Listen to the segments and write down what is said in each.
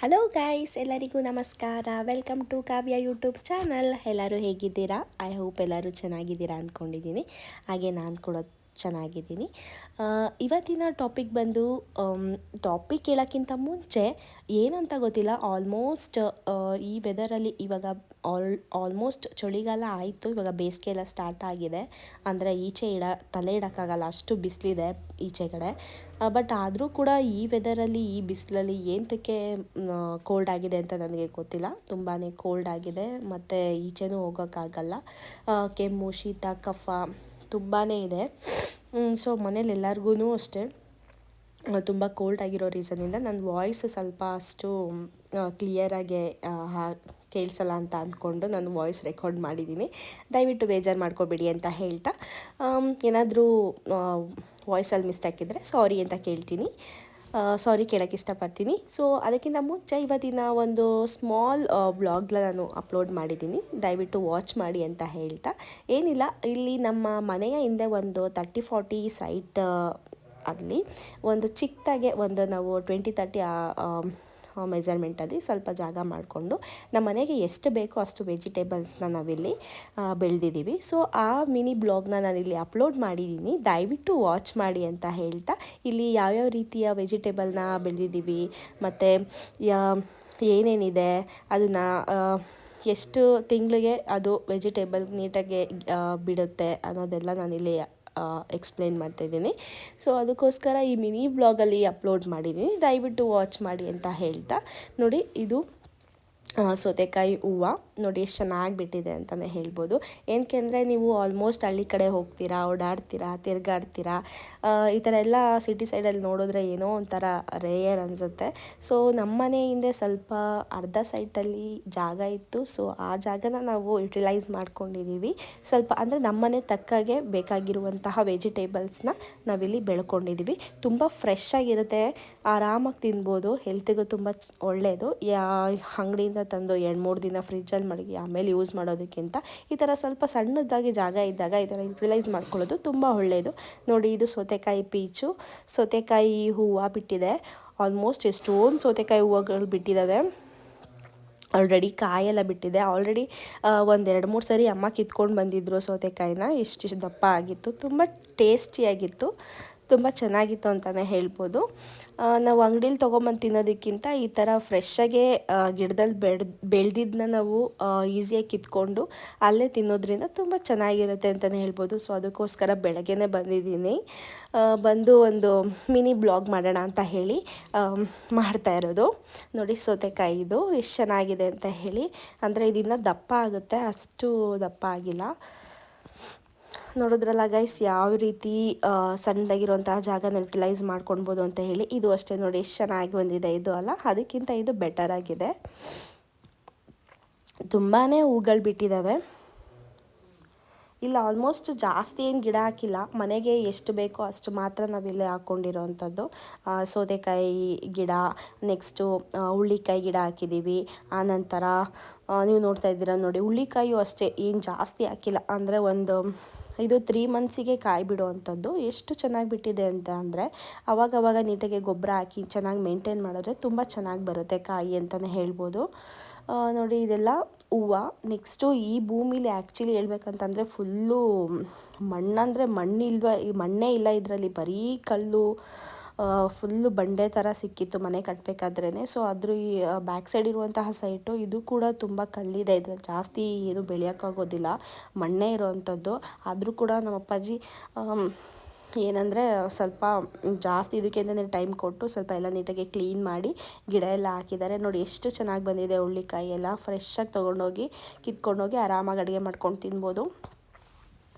Hello guys, ಎಲ್ಲರಿಗೂ ನಮಸ್ಕಾರ. Welcome to Kavya YouTube channel. ಎಲ್ಲರೂ ಹೇಗಿದ್ದೀರಾ? ಐ ಹೋಪ್ ಎಲ್ಲರೂ ಚೆನ್ನಾಗಿದ್ದೀರಾ ಅಂದ್ಕೊಂಡಿದ್ದೀನಿ. ಹಾಗೆ ನಾನು ಕೂಡ ಚೆನ್ನಾಗಿದ್ದೀನಿ. ಇವತ್ತಿನ ಟಾಪಿಕ್ ಬಂದು ಟಾಪಿಕ್ ಹೇಳೋಕ್ಕಿಂತ ಮುಂಚೆ ಏನಂತ ಗೊತ್ತಿಲ್ಲ, ಆಲ್ಮೋಸ್ಟ್ ಈ ವೆದರಲ್ಲಿ ಇವಾಗ ಆಲ್ಮೋಸ್ಟ್ ಚಳಿಗಾಲ ಆಯಿತು. ಇವಾಗ ಬೇಸಿಗೆ ಎಲ್ಲ ಸ್ಟಾರ್ಟ್ ಆಗಿದೆ. ಅಂದರೆ ಈಚೆ ತಲೆ ಇಡೋಕ್ಕಾಗಲ್ಲ, ಅಷ್ಟು ಬಿಸಿಲಿದೆ ಈಚೆ ಕಡೆ. ಬಟ್ ಆದರೂ ಕೂಡ ಈ ವೆದರಲ್ಲಿ ಈ ಬಿಸಿಲಲ್ಲಿ ಏನಕ್ಕೆ ಕೋಲ್ಡ್ ಆಗಿದೆ ಅಂತ ನನಗೆ ಗೊತ್ತಿಲ್ಲ. ತುಂಬಾ ಕೋಲ್ಡ್ ಆಗಿದೆ ಮತ್ತು ಈಚೆನೂ ಹೋಗೋಕ್ಕಾಗಲ್ಲ. ಕೆಮ್ಮು, ಶೀತ, ಕಫ ತುಂಬಾ ಇದೆ. ಸೊ ಮನೇಲಿ ಎಲ್ಲರಿಗೂ ಅಷ್ಟೇ ತುಂಬ ಕೋಲ್ಡ್ ಆಗಿರೋ ರೀಸನಿಂದ ನನ್ನ ವಾಯ್ಸ್ ಸ್ವಲ್ಪ ಅಷ್ಟು ಕ್ಲಿಯರಾಗೆ ಕೇಳಿಸಲ್ಲ ಅಂತ ಅಂದ್ಕೊಂಡು ನಾನು ವಾಯ್ಸ್ ರೆಕಾರ್ಡ್ ಮಾಡಿದ್ದೀನಿ. ದಯವಿಟ್ಟು ಬೇಜಾರು ಮಾಡ್ಕೋಬೇಡಿ ಅಂತ ಹೇಳ್ತಾ, ಏನಾದರೂ ವಾಯ್ಸಲ್ಲಿ ಮಿಸ್ಟೇಕ್ ಇದ್ದರೆ ಸಾರಿ ಅಂತ ಕೇಳ್ತೀನಿ. ಸಾರಿ ಕೇಳೋಕ್ಕೆ ಇಷ್ಟಪಡ್ತೀನಿ. ಸೊ ಅದಕ್ಕಿಂತ ಮುಂಚೆ ಇವತ್ತಿನ ಒಂದು ಸ್ಮಾಲ್ ವ್ಲಾಗ್ನ ನಾನು ಅಪ್ಲೋಡ್ ಮಾಡಿದ್ದೀನಿ. ದಯವಿಟ್ಟು ವಾಚ್ ಮಾಡಿ ಅಂತ ಹೇಳ್ತಾ, ಏನಿಲ್ಲ, ಇಲ್ಲಿ ನಮ್ಮ ಮನೆಯ ಹಿಂದೆ ಒಂದು 30-40 ಸೈಟ್ ಅಲ್ಲಿ ಒಂದು ಚಿಕ್ಕದಾಗೆ ಒಂದು ನಾವು 20-30 ಮೆಜರ್ಮೆಂಟಲ್ಲಿ ಸ್ವಲ್ಪ ಜಾಗ ಮಾಡಿಕೊಂಡು ನಮ್ಮ ಮನೆಗೆ ಎಷ್ಟು ಬೇಕೋ ಅಷ್ಟು ವೆಜಿಟೇಬಲ್ಸ್ನ ನಾವಿಲ್ಲಿ ಬೆಳೆದಿದ್ದೀವಿ. ಸೊ ಆ ಮಿನಿ ಬ್ಲಾಗ್ನ ನಾನಿಲ್ಲಿ ಅಪ್ಲೋಡ್ ಮಾಡಿದ್ದೀನಿ. ದಯವಿಟ್ಟು ವಾಚ್ ಮಾಡಿ ಅಂತ ಹೇಳ್ತಾ, ಇಲ್ಲಿ ಯಾವ್ಯಾವ ರೀತಿಯ ವೆಜಿಟೇಬಲ್ನ ಬೆಳೆದಿದ್ದೀವಿ ಮತ್ತು ಏನೇನಿದೆ ಅದನ್ನು ಎಷ್ಟು ತಿಂಗಳಿಗೆ ಅದು ವೆಜಿಟೇಬಲ್ ನೀಟಾಗಿ ಬಿಡುತ್ತೆ ಅನ್ನೋದೆಲ್ಲ ನಾನಿಲ್ಲಿ ಎಕ್ಸ್ಪ್ಲೇನ್ ಮಾಡ್ತಾಯಿದ್ದೀನಿ. ಸೊ ಅದಕ್ಕೋಸ್ಕರ ಈ ಮಿನಿ ಬ್ಲಾಗಲ್ಲಿ ಅಪ್ಲೋಡ್ ಮಾಡಿದ್ದೀನಿ. ದಯವಿಟ್ಟು ವಾಚ್ ಮಾಡಿ ಅಂತ ಹೇಳ್ತಾ, ನೋಡಿ ಇದು ಸೌತೆಕಾಯಿ ಹೂವು ನೋಡಿ ಎಷ್ಟು ಚೆನ್ನಾಗಿ ಬಿಟ್ಟಿದೆ ಅಂತಲೇ ಹೇಳ್ಬೋದು. ಏನಕ್ಕೆ ಅಂದರೆ ನೀವು ಆಲ್ಮೋಸ್ಟ್ ಹಳ್ಳಿ ಕಡೆ ಹೋಗ್ತೀರಾ, ಓಡಾಡ್ತೀರಾ, ತಿರುಗಾಡ್ತೀರಾ, ಈ ಥರ ಎಲ್ಲ ಸಿಟಿ ಸೈಡಲ್ಲಿ ನೋಡಿದ್ರೆ ಏನೋ ಒಂಥರ ರೇಯರ್ ಅನಿಸುತ್ತೆ. ಸೊ ನಮ್ಮ ಮನೆ ಹಿಂದೆ ಸ್ವಲ್ಪ ಅರ್ಧ ಸೈಟಲ್ಲಿ ಜಾಗ ಇತ್ತು. ಸೊ ಆ ಜಾಗನ ನಾವು ಯುಟಿಲೈಸ್ ಮಾಡ್ಕೊಂಡಿದ್ದೀವಿ. ಸ್ವಲ್ಪ ಅಂದರೆ ನಮ್ಮನೆ ತಕ್ಕಾಗೆ ಬೇಕಾಗಿರುವಂತಹ ವೆಜಿಟೇಬಲ್ಸ್ನ ನಾವಿಲ್ಲಿ ಬೆಳ್ಕೊಂಡಿದ್ದೀವಿ. ತುಂಬ ಫ್ರೆಶ್ ಆಗಿರುತ್ತೆ, ಆರಾಮಾಗಿ ತಿನ್ಬೋದು, ಹೆಲ್ತಿಗೂ ತುಂಬ ಒಳ್ಳೆಯದು. ಅಂಗಡಿಯಿಂದ ತಂದು 2-3 ದಿನ ಫ್ರಿಜ್ಜಲ್ಲಿ ಮಡಗಿ ಆಮೇಲೆ ಯೂಸ್ ಮಾಡೋದಕ್ಕಿಂತ ಈ ಥರ ಸ್ವಲ್ಪ ಸಣ್ಣದಾಗಿ ಜಾಗ ಇದ್ದಾಗ ಈ ಥರ ಯುಟಿಲೈಸ್ ಮಾಡ್ಕೊಳ್ಳೋದು ತುಂಬ ಒಳ್ಳೆಯದು. ನೋಡಿ, ಇದು ಸೌತೆಕಾಯಿ ಪೀಚು, ಸೌತೆಕಾಯಿ ಹೂವು ಬಿಟ್ಟಿದೆ. ಆಲ್ಮೋಸ್ಟ್ ಎಷ್ಟೊಂದು ಸೌತೆಕಾಯಿ ಹೂವುಗಳು ಬಿಟ್ಟಿದ್ದಾವೆ. ಆಲ್ರೆಡಿ ಕಾಯೆಲ್ಲ ಬಿಟ್ಟಿದೆ. ಆಲ್ರೆಡಿ 1-2-3 ಸರಿ ಅಮ್ಮ ಕಿತ್ಕೊಂಡು ಬಂದಿದ್ದರು ಸೌತೆಕಾಯಿನ. ಇಷ್ಟಿಷ್ಟು ದಪ್ಪ ಆಗಿತ್ತು, ತುಂಬ ಟೇಸ್ಟಿಯಾಗಿತ್ತು, ತುಂಬ ಚೆನ್ನಾಗಿತ್ತು ಅಂತಲೇ ಹೇಳ್ಬೋದು. ನಾವು ಅಂಗಡೀಲಿ ತೊಗೊಂಬಂದು ತಿನ್ನೋದಕ್ಕಿಂತ ಈ ಥರ ಫ್ರೆಶ್ಶಾಗೆ ಗಿಡದಲ್ಲಿ ಬೆಳೆದಿದ್ದನ್ನ ನಾವು ಈಸಿಯಾಗಿ ಕಿತ್ಕೊಂಡು ಅಲ್ಲೇ ತಿನ್ನೋದ್ರಿಂದ ತುಂಬ ಚೆನ್ನಾಗಿರುತ್ತೆ ಅಂತಲೇ ಹೇಳ್ಬೋದು. ಸೊ ಅದಕ್ಕೋಸ್ಕರ ಬೆಳಗ್ಗೆನೇ ಬಂದಿದ್ದೀನಿ. ಬಂದು ಒಂದು ಮಿನಿ ಬ್ಲಾಗ್ ಮಾಡೋಣ ಅಂತ ಹೇಳಿ ಮಾಡ್ತಾ ಇರೋದು. ನೋಡಿ ಸೌತೆಕಾಯಿದು ಎಷ್ಟು ಚೆನ್ನಾಗಿದೆ ಅಂತ ಹೇಳಿ. ಅಂದರೆ ಇದನ್ನು ದಪ್ಪ ಆಗುತ್ತೆ, ಅಷ್ಟು ದಪ್ಪ ಆಗಿಲ್ಲ. ನೋಡಿದ್ರಲ್ಲ ಗೈಸ್, ಯಾವ ರೀತಿ ಸಣ್ಣದಾಗಿರುವಂತಹ ಜಾಗನ ಯುಟಿಲೈಸ್ ಮಾಡ್ಕೊಳ್ಬೋದು ಅಂತ ಹೇಳಿ. ಇದು ಅಷ್ಟೇ ನೋಡಿ ಎಷ್ಟು ಚೆನ್ನಾಗಿ ಬಂದಿದೆ. ಇದು ಅಲ್ಲ, ಅದಕ್ಕಿಂತ ಇದು ಬೆಟರ್ ಆಗಿದೆ. ತುಂಬಾ ಹೂಗಳು ಬಿಟ್ಟಿದ್ದಾವೆ. ಇಲ್ಲ ಆಲ್ಮೋಸ್ಟ್ ಜಾಸ್ತಿ ಏನು ಗಿಡ ಹಾಕಿಲ್ಲ, ಮನೆಗೆ ಎಷ್ಟು ಬೇಕೋ ಅಷ್ಟು ಮಾತ್ರ ನಾವಿಲ್ಲೇ ಹಾಕ್ಕೊಂಡಿರೋ ಅಂಥದ್ದು. ಸೌತೆಕಾಯಿ ಗಿಡ, ನೆಕ್ಸ್ಟು ಹುಳ್ಳಿಕಾಯಿ ಗಿಡ ಹಾಕಿದ್ದೀವಿ. ಆನಂತರ ನೀವು ನೋಡ್ತಾ ಇದ್ದೀರಾ ನೋಡಿ, ಹುಳ್ಳಿಕಾಯಿಯು ಅಷ್ಟೇ ಏನು ಜಾಸ್ತಿ ಹಾಕಿಲ್ಲ. ಅಂದರೆ ಇದು 3 ಮಂತ್ಸಿಗೆ ಕಾಯಿ ಬಿಡುವಂಥದ್ದು. ಎಷ್ಟು ಚೆನ್ನಾಗಿ ಬಿಟ್ಟಿದೆ ಅಂತ ಅಂದರೆ, ಅವಾಗವಾಗ ನೀಟಾಗಿ ಗೊಬ್ಬರ ಹಾಕಿ ಚೆನ್ನಾಗಿ ಮೇಂಟೈನ್ ಮಾಡಿದ್ರೆ ತುಂಬ ಚೆನ್ನಾಗಿ ಬರುತ್ತೆ ಕಾಯಿ ಅಂತಲೇ ಹೇಳ್ಬೋದು. ನೋಡಿ ಇದೆಲ್ಲ ಹೂವು. ನೆಕ್ಸ್ಟು ಈ ಭೂಮಿಲಿ ಆ್ಯಕ್ಚುಲಿ ಹೇಳ್ಬೇಕಂತಂದರೆ ಫುಲ್ಲು ಮಣ್ಣಂದರೆ ಮಣ್ಣೇ ಇಲ್ಲ ಇದರಲ್ಲಿ, ಬರೀ ಕಲ್ಲು, ಫುಲ್ಲು ಬಂಡೆ ಥರ ಸಿಕ್ಕಿತ್ತು ಮನೆ ಕಟ್ಟಬೇಕಾದ್ರೇ. ಸೊ ಅದ್ರ ಈ ಬ್ಯಾಕ್ ಸೈಡ್ ಇರುವಂತಹ ಸೈಟು ಇದು ಕೂಡ ತುಂಬ ಕಲ್ಲಿದೆ. ಇದ್ರಲ್ಲಿ ಜಾಸ್ತಿ ಏನು ಬೆಳೆಯೋಕ್ಕಾಗೋದಿಲ್ಲ, ಮಣ್ಣೇ ಇರೋವಂಥದ್ದು. ಆದರೂ ಕೂಡ ನಮ್ಮ ಅಪ್ಪಾಜಿ ಏನಂದರೆ ಸ್ವಲ್ಪ ಜಾಸ್ತಿ ಇದಕ್ಕೆ ಅಂತಲೇ ಟೈಮ್ ಕೊಟ್ಟು ಸ್ವಲ್ಪ ಎಲ್ಲ ನೀಟಾಗಿ ಕ್ಲೀನ್ ಮಾಡಿ ಗಿಡ ಎಲ್ಲ ಹಾಕಿದ್ದಾರೆ. ನೋಡಿ ಎಷ್ಟು ಚೆನ್ನಾಗಿ ಬಂದಿದೆ. ಹುಳ್ಳಿಕಾಯಿ ಎಲ್ಲ ಫ್ರೆಶ್ಶಾಗಿ ತೊಗೊಂಡೋಗಿ ಕಿತ್ಕೊಂಡೋಗಿ ಆರಾಮಾಗಿ ಅಡುಗೆ ಮಾಡ್ಕೊಂಡು ತಿನ್ಬೋದು.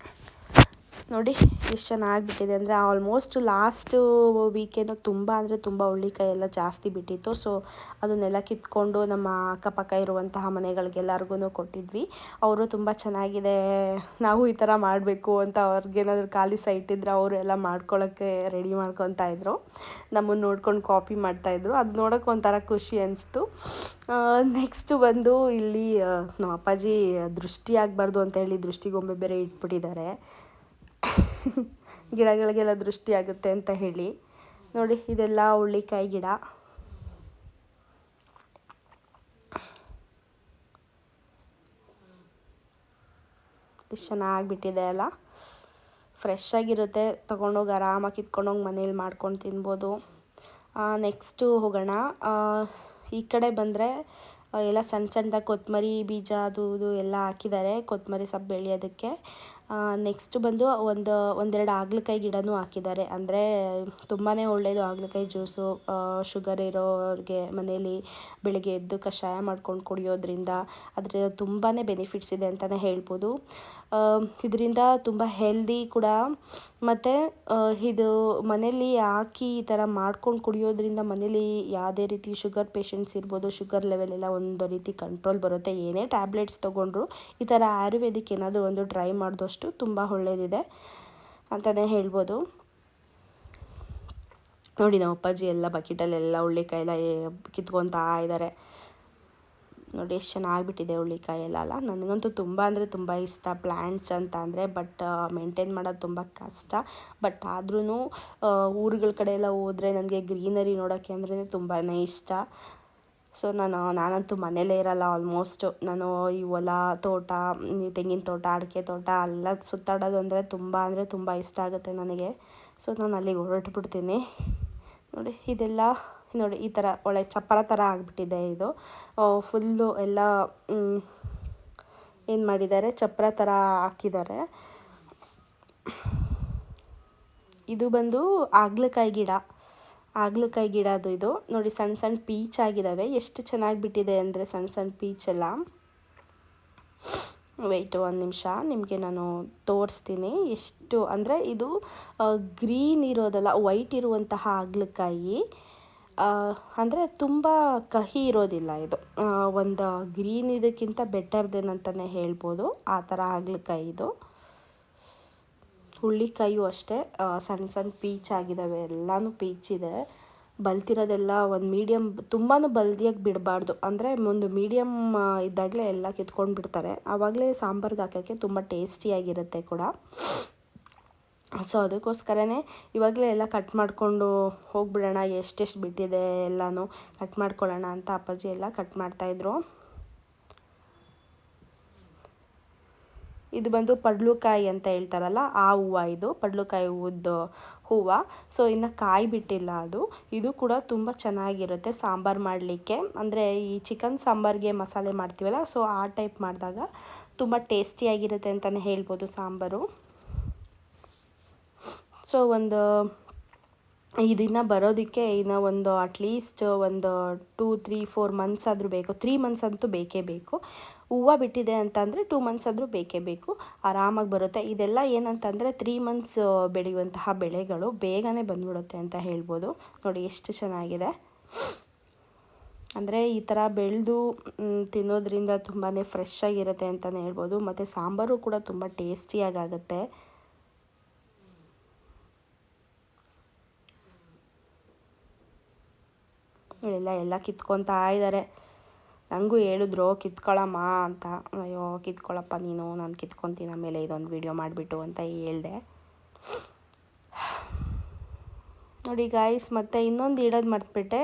ನೋಡಿ ಎಷ್ಟು ಚೆನ್ನಾಗಿ ಬಿಟ್ಟಿದೆ ಅಂದರೆ, ಆಲ್ಮೋಸ್ಟ್ ಲಾಸ್ಟ್ ವೀಕೇನು ತುಂಬ ಅಂದರೆ ತುಂಬ ಹುಳ್ಳಿಕಾಯಿ ಎಲ್ಲ ಜಾಸ್ತಿ ಬಿಟ್ಟಿತ್ತು. ಸೊ ಅದನ್ನೆಲ್ಲ ಕಿತ್ಕೊಂಡು ನಮ್ಮ ಅಕ್ಕಪಕ್ಕ ಇರುವಂತಹ ಮನೆಗಳಿಗೆಲ್ಲರಿಗೂ ಕೊಟ್ಟಿದ್ವಿ. ಅವರು ತುಂಬ ಚೆನ್ನಾಗಿದೆ, ನಾವು ಈ ಥರ ಮಾಡಬೇಕು ಅಂತ ಅವ್ರಿಗೇನಾದರೂ ಖಾಲಿ ಸೈಟ್ ಇದ್ದರೆ ಅವರು ಎಲ್ಲ ಮಾಡ್ಕೊಳ್ಳೋಕ್ಕೆ ರೆಡಿ ಮಾಡ್ಕೊತಾ ಇದ್ರು. ನಮ್ಮನ್ನು ನೋಡ್ಕೊಂಡು ಕಾಪಿ ಮಾಡ್ತಾಯಿದ್ರು. ಅದು ನೋಡೋಕೆ ಒಂಥರ ಖುಷಿ ಅನಿಸ್ತು. ನೆಕ್ಸ್ಟು ಬಂದು ಇಲ್ಲಿ ನಮ್ಮ ಅಪ್ಪಾಜಿ ದೃಷ್ಟಿ ಆಗಬಾರ್ದು ಅಂತ ಹೇಳಿ ದೃಷ್ಟಿಗೊಂಬೆ ಬೇರೆ ಇಟ್ಬಿಟ್ಟಿದ್ದಾರೆ. ಗಿಡಗಳಿಗೆಲ್ಲ ದೃಷ್ಟಿ ಆಗುತ್ತೆ ಅಂತ ಹೇಳಿ. ನೋಡಿ ಇದೆಲ್ಲ ಹುಳ್ಳಿಕಾಯಿ ಗಿಡ. ಎಷ್ಟು ಚೆನ್ನಾಗಿಬಿಟ್ಟಿದೆ ಅಲ್ಲ. ಫ್ರೆಶ್ ಆಗಿರುತ್ತೆ, ತೊಗೊಂಡೋಗಿ ಆರಾಮಾಗಿ ಕಿತ್ಕೊಂಡೋಗಿ ಮನೇಲಿ ಮಾಡ್ಕೊಂಡು ತಿನ್ಬೋದು. ನೆಕ್ಸ್ಟು ಹೋಗೋಣ. ಈ ಕಡೆ ಬಂದರೆ ಎಲ್ಲ ಸಣ್ಣ ಸಣ್ಣದಾಗಿ ಕೊತ್ತಂಬರಿ ಬೀಜ ಅದು ಇದು ಎಲ್ಲ ಹಾಕಿದ್ದಾರೆ, ಕೊತ್ತಂಬರಿ ಸೊಪ್ಪು ಬೆಳೆಯೋದಕ್ಕೆ. ನೆಕ್ಸ್ಟ್ ಬಂದು ಒಂದೆರಡು ಹಾಗಲಕಾಯಿ ಗಿಡನೂ ಹಾಕಿದ್ದಾರೆ. ಅಂದರೆ ತುಂಬಾ ಒಳ್ಳೆಯದು ಹಾಗಲಕಾಯಿ ಜ್ಯೂಸು. ಶುಗರ್ ಇರೋರಿಗೆ ಮನೇಲಿ ಬೆಳಗ್ಗೆ ಎದ್ದು ಕಷಾಯ ಮಾಡ್ಕೊಂಡು ಕುಡಿಯೋದ್ರಿಂದ ಅದರಿಂದ ತುಂಬಾ ಬೆನಿಫಿಟ್ಸ್ ಇದೆ ಅಂತಲೇ ಹೇಳ್ಬೋದು. ಇದರಿಂದ ತುಂಬ ಹೆಲ್ದಿ ಕೂಡ. ಮತ್ತು ಇದು ಮನೇಲಿ ಹಾಕಿ ಈ ಥರ ಮಾಡ್ಕೊಂಡು ಕುಡಿಯೋದ್ರಿಂದ ಮನೇಲಿ ಯಾವುದೇ ರೀತಿ ಶುಗರ್ ಪೇಷಂಟ್ಸ್ ಇರ್ಬೋದು, ಶುಗರ್ ಲೆವೆಲ್ ಎಲ್ಲ ಒಂದು ರೀತಿ ಕಂಟ್ರೋಲ್ ಬರುತ್ತೆ. ಏನೇ ಟ್ಯಾಬ್ಲೆಟ್ಸ್ ತೊಗೊಂಡ್ರು ಈ ಥರ ಆಯುರ್ವೇದಿಕ್ ಏನಾದರೂ ಒಂದು ಟ್ರೈ ಮಾಡಿದಷ್ಟು ತುಂಬ ಒಳ್ಳೆಯದಿದೆ ಅಂತಲೇ ಹೇಳ್ಬೋದು. ನೋಡಿ ನಮ್ಮ ಅಪ್ಪಾಜಿ ಎಲ್ಲ ಬಕೆಟಲ್ಲೆಲ್ಲ ಹುಳ್ಳಿಕಾಯೆಲ್ಲ ಕಿತ್ಕೊತಾ ಇದ್ದಾರೆ. ನೋಡಿ ಎಷ್ಟು ಚೆನ್ನಾಗಿಬಿಟ್ಟಿದೆ ಹುಳ್ಳಿಕಾಯಿ ಎಲ್ಲ ಅಲ್ಲ. ನನಗಂತೂ ತುಂಬ ಅಂದರೆ ತುಂಬ ಇಷ್ಟ ಪ್ಲ್ಯಾಂಟ್ಸ್ ಅಂತ ಅಂದರೆ. ಬಟ್ ಮೇಂಟೈನ್ ಮಾಡೋದು ತುಂಬ ಕಷ್ಟ. ಬಟ್ ಆದ್ರೂ ಊರುಗಳ ಕಡೆ ಎಲ್ಲ ಹೋದರೆ ನನಗೆ ಗ್ರೀನರಿ ನೋಡೋಕ್ಕೆ ಅಂದ್ರೇ ತುಂಬಾ ಇಷ್ಟ. ಸೊ ನಾನಂತೂ ಮನೇಲೇ ಇರಲ್ಲ ಆಲ್ಮೋಸ್ಟು. ನಾನು ಈ ಹೊಲ, ತೋಟ, ತೆಂಗಿನ ತೋಟ, ಅಡಿಕೆ ತೋಟ ಎಲ್ಲ ಸುತ್ತಾಡೋದು ಅಂದರೆ ತುಂಬ ಇಷ್ಟ ಆಗುತ್ತೆ ನನಗೆ. ಸೊ ನಾನು ಅಲ್ಲಿಗೆ ಹೊರಟುಬಿಡ್ತೀನಿ. ನೋಡಿ ಇದೆಲ್ಲ ನೋಡಿ ಈ ಥರ ಒಳ್ಳೆ ಚಪ್ಪರ ಥರ ಆಗಿಬಿಟ್ಟಿದೆ. ಇದು ಫುಲ್ಲು ಎಲ್ಲ ಏನು ಮಾಡಿದ್ದಾರೆ, ಚಪ್ಪರ ಥರ ಹಾಕಿದ್ದಾರೆ. ಇದು ಬಂದು ಹಾಗಲಕಾಯಿ ಗಿಡ ಅದು. ಇದು ನೋಡಿ ಸಣ್ಣ ಸಣ್ಣ ಪೀಚ್ ಆಗಿದ್ದಾವೆ. ಎಷ್ಟು ಚೆನ್ನಾಗಿ ಬಿಟ್ಟಿದೆ ಅಂದರೆ ಸಣ್ಣ ಸಣ್ಣ ಪೀಚೆಲ್ಲ. ವೆಯ್ಟ್ ಒಂದು ನಿಮಿಷ, ನಿಮಗೆ ನಾನು ತೋರಿಸ್ತೀನಿ. ಎಷ್ಟು ಅಂದರೆ ಇದು ಗ್ರೀನ್ ಇರೋದಲ್ಲ, ವೈಟ್ ಇರುವಂತಹ ಹಾಗಲಕಾಯಿ. ಅಂದರೆ ತುಂಬ ಕಹಿ ಇರೋದಿಲ್ಲ ಇದು. ಒಂದು ಗ್ರೀನ್ ಇದಕ್ಕಿಂತ ಬೆಟರ್ ದೆನ್ ಅಂತಲೇ ಹೇಳ್ಬೋದು. ಆ ಥರ ಹಾಗಲಕಾಯಿ ಇದು. ಹುಳ್ಳಿಕಾಯಿಯೂ ಅಷ್ಟೇ ಸಣ್ಣ ಸಣ್ಣ ಪೀಚ್ ಆಗಿದ್ದಾವೆ. ಎಲ್ಲನೂ ಪೀಚಿದೆ. ಬಲ್ತಿರೋದೆಲ್ಲ ಒಂದು ಮೀಡಿಯಮ್, ತುಂಬಾ ಬಲ್ದಿಯಾಗಿ ಬಿಡಬಾರ್ದು. ಅಂದರೆ ಒಂದು ಮೀಡಿಯಮ್ ಇದ್ದಾಗಲೇ ಎಲ್ಲ ಕಿತ್ಕೊಂಡು ಬಿಡ್ತಾರೆ. ಆವಾಗಲೇ ಸಾಂಬಾರ್ಗೆ ಹಾಕೋಕ್ಕೆ ತುಂಬ ಟೇಸ್ಟಿಯಾಗಿರುತ್ತೆ ಕೂಡ. ಸೊ ಅದಕ್ಕೋಸ್ಕರನೇ ಇವಾಗಲೇ ಎಲ್ಲ ಕಟ್ ಮಾಡಿಕೊಂಡು ಹೋಗ್ಬಿಡೋಣ, ಎಷ್ಟೆಷ್ಟು ಬಿಟ್ಟಿದೆ ಎಲ್ಲನೂ ಕಟ್ ಮಾಡ್ಕೊಳ್ಳೋಣ ಅಂತ ಅಪ್ಪಾಜಿ ಎಲ್ಲ ಕಟ್ ಮಾಡ್ತಾಯಿದ್ರು. ಇದು ಬಂದು ಪಡ್ಲುಕಾಯಿ ಅಂತ ಹೇಳ್ತಾರಲ್ಲ, ಆ ಹೂವು ಇದು ಪಡ್ಲುಕಾಯಿ ಹೂವದ್ದು ಹೂವು. ಸೊ ಇನ್ನು ಕಾಯಿ ಬಿಟ್ಟಿಲ್ಲ ಅದು. ಇದು ಕೂಡ ತುಂಬ ಚೆನ್ನಾಗಿರುತ್ತೆ ಸಾಂಬಾರು ಮಾಡಲಿಕ್ಕೆ. ಅಂದರೆ ಈ ಚಿಕನ್ ಸಾಂಬಾರಿಗೆ ಮಸಾಲೆ ಮಾಡ್ತೀವಲ್ಲ, ಸೊ ಆ ಟೈಪ್ ಮಾಡಿದಾಗ ತುಂಬ ಟೇಸ್ಟಿಯಾಗಿರುತ್ತೆ ಅಂತಲೇ ಹೇಳ್ಬೋದು ಸಾಂಬಾರು. ಸೊ ಇದನ್ನು ಬರೋದಕ್ಕೆ ಇನ್ನು ಒಂದು ಅಟ್ಲೀಸ್ಟ್ ಒಂದು 2-3-4 ಮಂತ್ಸ್ ಆದರೂ ಬೇಕು. 3 ಮಂತ್ಸ್ ಅಂತೂ ಬೇಕೇ ಬೇಕು. ಹೂವು ಬಿಟ್ಟಿದೆ ಅಂತಂದರೆ 2 ಮಂತ್ಸ್ ಆದರೂ ಬೇಕೇ ಬೇಕು. ಆರಾಮಾಗಿ ಬರುತ್ತೆ. ಇದೆಲ್ಲ ಏನಂತಂದರೆ 3 ಮಂತ್ಸ್ ಬೆಳೆಯುವಂತಹ ಬೆಳೆಗಳು ಬೇಗನೆ ಬಂದ್ಬಿಡುತ್ತೆ ಅಂತ ಹೇಳ್ಬೋದು. ನೋಡಿ ಎಷ್ಟು ಚೆನ್ನಾಗಿದೆ. ಅಂದರೆ ಈ ಥರ ಬೆಳೆದು ತಿನ್ನೋದ್ರಿಂದ ತುಂಬಾ ಫ್ರೆಶ್ ಆಗಿರುತ್ತೆ ಅಂತಲೇ ಹೇಳ್ಬೋದು. ಮತ್ತು ಸಾಂಬಾರು ಕೂಡ ತುಂಬ ಟೇಸ್ಟಿಯಾಗುತ್ತೆ. ಎಲ್ಲ ಕಿತ್ಕೊತಾ ಇದ್ದಾರೆ. ನನಗೂ ಹೇಳಿದ್ರು ಕಿತ್ಕೊಳ್ಳಮ್ಮ ಅಂತ. ಅಯ್ಯೋ ಕಿತ್ಕೊಳ್ಳಪ್ಪ ನೀನು, ನಾನು ಕಿತ್ಕೊತೀನಿ ಆಮೇಲೆ ಇದೊಂದು ವಿಡಿಯೋ ಮಾಡಿಬಿಟ್ಟು ಅಂತ ಹೇಳಿದೆ. ನೋಡಿ ಗಾಯ್ಸ್, ಮತ್ತು ಇನ್ನೊಂದು ಇಡೋದು ಮರ್ತ್ಬಿಟ್ಟೆ.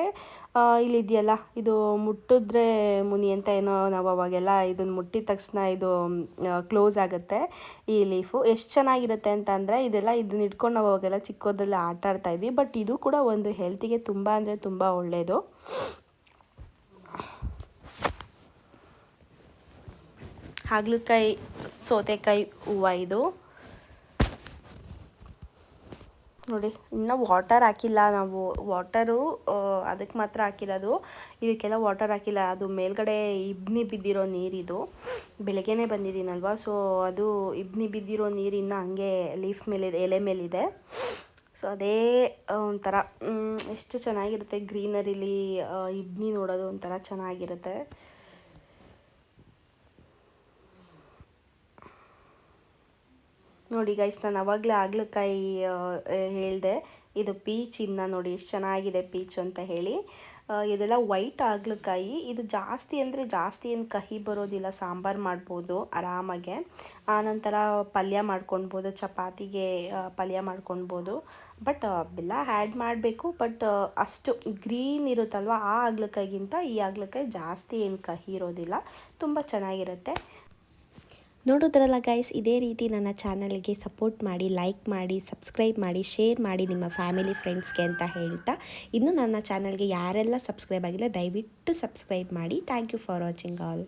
ಇಲ್ಲಿದೆಯಲ್ಲ, ಇದು ಮುಟ್ಟಿದ್ರೆ ಮುನಿ ಅಂತ ಏನೋ, ನಾವು ಅವಾಗೆಲ್ಲ ಇದನ್ನು ಮುಟ್ಟಿದ ತಕ್ಷಣ ಇದು ಕ್ಲೋಸ್ ಆಗುತ್ತೆ ಈ ಲೀಫು. ಎಷ್ಟು ಚೆನ್ನಾಗಿರುತ್ತೆ ಅಂತ ಅಂದರೆ ಇದನ್ನ ಇಟ್ಕೊಂಡು ನಾವು ಅವಾಗೆಲ್ಲ ಚಿಕ್ಕದೆಲ್ಲ ಆಟ ಆಡ್ತಾಯಿದ್ವಿ. ಬಟ್ ಇದು ಕೂಡ ಒಂದು ಹೆಲ್ತಿಗೆ ತುಂಬ ಅಂದರೆ ತುಂಬ ಒಳ್ಳೆಯದು. ಹಾಗಲಕಾಯಿ ಸೌತೆಕಾಯಿ ಹೂವು ಇದು. ನೋಡಿ ಇನ್ನೂ ವಾಟರ್ ಹಾಕಿಲ್ಲ ನಾವು. ವಾಟರು ಅದಕ್ಕೆ ಮಾತ್ರ ಹಾಕಿರೋದು, ಇದಕ್ಕೆಲ್ಲ ವಾಟರ್ ಹಾಕಿಲ್ಲ. ಅದು ಮೇಲ್ಗಡೆ ಇಬ್ನಿ ಬಿದ್ದಿರೋ ನೀರಿದು. ಬೆಳಗ್ಗೆನೇ ಬಂದಿದ್ದೀನಲ್ವ, ಸೊ ಅದು ಇಬ್ನಿ ಬಿದ್ದಿರೋ ನೀರಿನ್ನು ಹಂಗೆ ಲೀಫ್ ಮೇಲಿದೆ, ಎಲೆ ಮೇಲಿದೆ. ಸೊ ಅದೇ ಒಂಥರ ಎಷ್ಟು ಚೆನ್ನಾಗಿರುತ್ತೆ ಗ್ರೀನರಿಲಿ ಇಬ್ನಿ ನೋಡೋದು, ಒಂಥರ ಚೆನ್ನಾಗಿರುತ್ತೆ. ನೋಡಿ ಗೈಸ್, ನಾನು ಅವಾಗಲೇ ಹಾಗಲಕಾಯಿ ಹೇಳಿದೆ, ಇದು ಪೀಚ್. ಇನ್ನು ನೋಡಿ ಎಷ್ಟು ಚೆನ್ನಾಗಿದೆ ಪೀಚ್ ಅಂತ ಹೇಳಿ. ಇದೆಲ್ಲ ವೈಟ್ ಹಾಗಲಕಾಯಿ. ಇದು ಜಾಸ್ತಿ ಅಂದರೆ ಜಾಸ್ತಿ ಏನು ಕಹಿ ಬರೋದಿಲ್ಲ. ಸಾಂಬಾರು ಮಾಡ್ಬೋದು ಆರಾಮಾಗೆ. ಆನಂತರ ಪಲ್ಯ ಮಾಡ್ಕೊಳ್ಬೋದು, ಚಪಾತಿಗೆ ಪಲ್ಯ ಮಾಡ್ಕೊಳ್ಬೋದು. ಬಟ್ ಬೆಲ್ಲ ಆ್ಯಡ್ ಮಾಡಬೇಕು. ಬಟ್ ಅಷ್ಟು ಗ್ರೀನ್ ಇರುತ್ತಲ್ವ, ಆ ಹಾಗಲಕಾಯಿಗಿಂತ ಈ ಹಾಗಲಕಾಯಿ ಜಾಸ್ತಿ ಏನು ಕಹಿ ಇರೋದಿಲ್ಲ, ತುಂಬ ಚೆನ್ನಾಗಿರುತ್ತೆ. ನೋಡೋದ್ರಲ್ಲ ಗೈಸ್, ಇದೇ ರೀತಿ ನನ್ನ ಚಾನಲ್ಗೆ ಸಪೋರ್ಟ್ ಮಾಡಿ, ಲೈಕ್ ಮಾಡಿ, ಸಬ್ಸ್ಕ್ರೈಬ್ ಮಾಡಿ, ಶೇರ್ ಮಾಡಿ ನಿಮ್ಮ ಫ್ಯಾಮಿಲಿ ಫ್ರೆಂಡ್ಸ್ಗೆ ಅಂತ ಹೇಳ್ತಾ, ಇನ್ನು ನನ್ನ ಚಾನಲ್ಗೆ ಯಾರೆಲ್ಲ ಸಬ್ಸ್ಕ್ರೈಬ್ ಆಗಿಲ್ಲ ದಯವಿಟ್ಟು ಸಬ್ಸ್ಕ್ರೈಬ್ ಮಾಡಿ. Thank you for watching all.